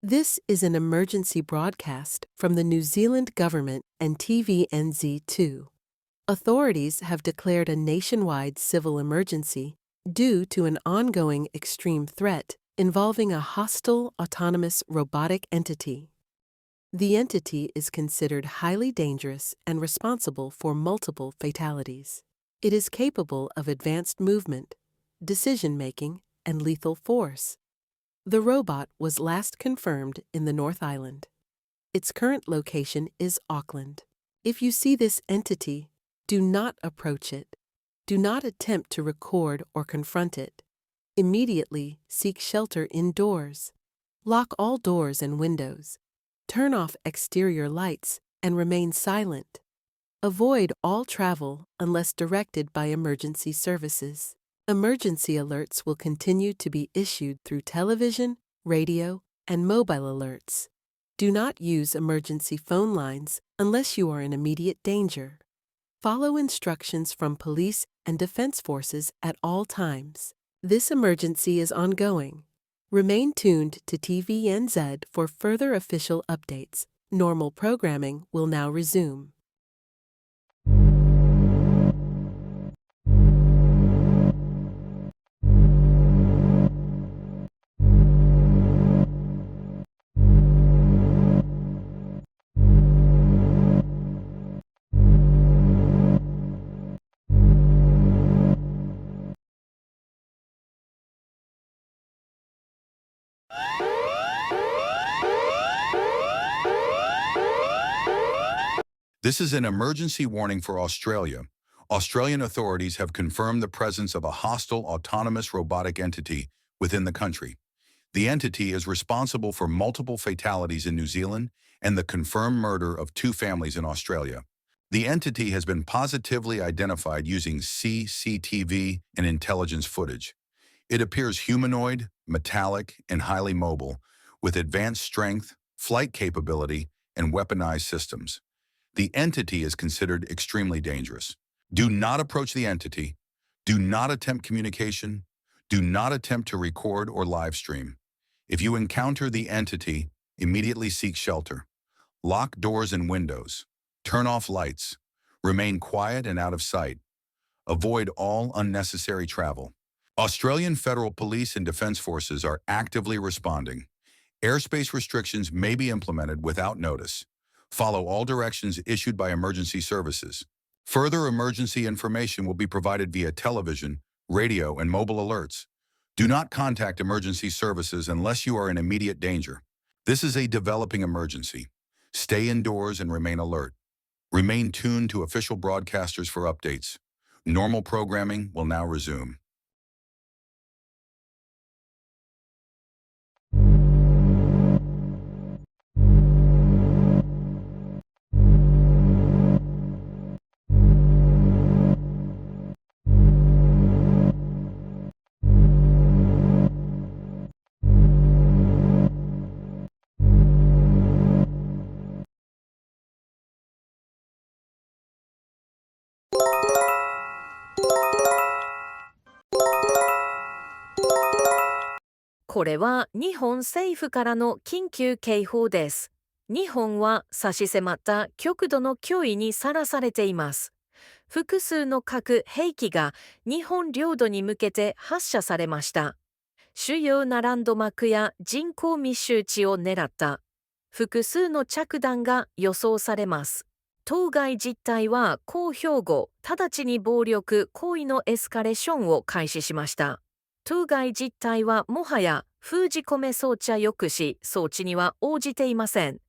This is an emergency broadcast from the New Zealand government and TVNZ2. Authorities have declared a nationwide civil emergency due to an ongoing extreme threat involving a hostile autonomous robotic entity. The entity is considered highly dangerous and responsible for multiple fatalities. It is capable of advanced movement, decision-making, and lethal force. The robot was last confirmed in the North Island. Its current location is Auckland. If you see this entity, do not approach it. Do not attempt to record or confront it. Immediately seek shelter indoors. Lock all doors and windows. Turn off exterior lights and remain silent. Avoid all travel unless directed by emergency services. Emergency alerts will continue to be issued through television, radio, and mobile alerts. Do not use emergency phone lines unless you are in immediate danger. Follow instructions from police and defense forces at all times. This emergency is ongoing. Remain tuned to TVNZ for further official updates. Normal programming will now resume. This is an emergency warning for Australia. Australian authorities have confirmed the presence of a hostile autonomous robotic entity within the country. The entity is responsible for multiple fatalities in New Zealand and the confirmed murder of 2 families in Australia. The entity has been positively identified using CCTV and intelligence footage. It appears humanoid, metallic, and highly mobile, with advanced strength, flight capability, and weaponized systems. The entity is considered extremely dangerous. Do not approach the entity. Do not attempt communication. Do not attempt to record or live stream. If you encounter the entity, immediately seek shelter. Lock doors and windows. Turn off lights. Remain quiet and out of sight. Avoid all unnecessary travel. Australian Federal Police and Defence Forces are actively responding. Airspace restrictions may be implemented without notice. Follow all directions issued by emergency services. Further emergency information will be provided via television, radio, and mobile alerts. Do not contact emergency services unless you are in immediate danger. This is a developing emergency. Stay indoors and remain alert. Remain tuned to official broadcasters for updates. Normal programming will now resume.これは日本政府からの緊急警報です。日本は差し迫った極度の脅威にさらされています。複数の核兵器が日本領土に向けて発射されました。主要なランドマークや人口密集地を狙った複数の着弾が予想されます。当該実態は公表後、直ちに暴力行為のエスカレーションを開始しました。当該実態はもはや封じ込め装置抑止装置には応じていません。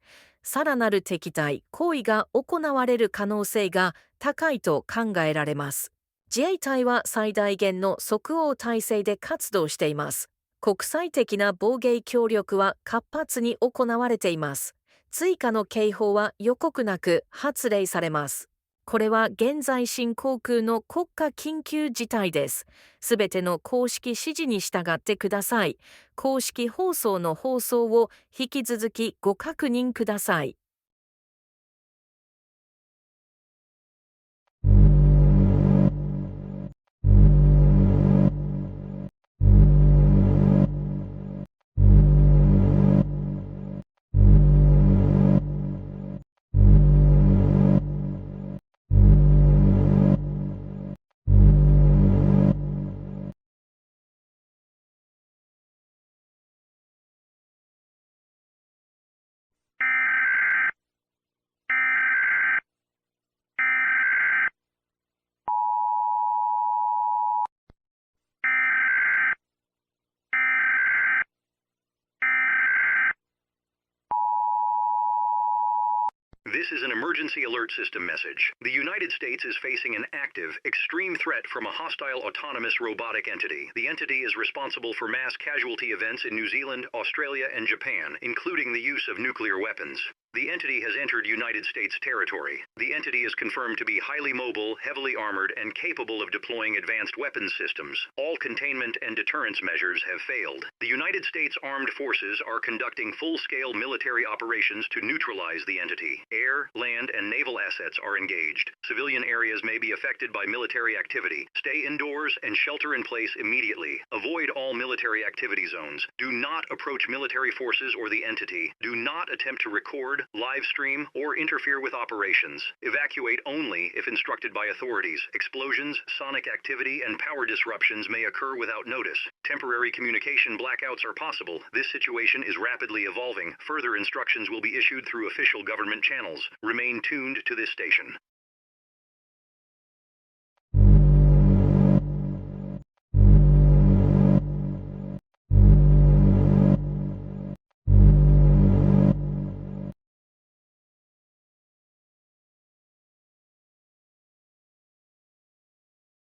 さらなる敵対行為が行われる可能性が高いと考えられます。自衛隊は最大限の即応体制で活動しています。国際的な防衛協力は活発に行われています。追加の警報は予告なく発令されます。これは現在進行空の国家緊急事態です。すべての公式指示に従ってください。公式放送の放送を引き続きご確認ください。This is an emergency alert system message. The United States is facing an active, extreme threat from a hostile autonomous robotic entity. The entity is responsible for mass casualty events in New Zealand, Australia, and Japan, including the use of nuclear weapons. The entity has entered United States territory. The entity is confirmed to be highly mobile, heavily armored, and capable of deploying advanced weapons systems. All containment and deterrence measures have failed. The United States Armed Forces are conducting full-scale military operations to neutralize the entity. Air, land, and naval assets are engaged. Civilian areas may be affected by military activity. Stay indoors and shelter in place immediately. Avoid all military activity zones. Do not approach military forces or the entity. Do not attempt to record, live stream, or interfere with operations. Evacuate only if instructed by authorities. Explosions, sonic activity, and power disruptions may occur without notice. Temporary communication blackouts are possible. This situation is rapidly evolving. Further instructions will be issued through official government channels. Remain tuned to this station.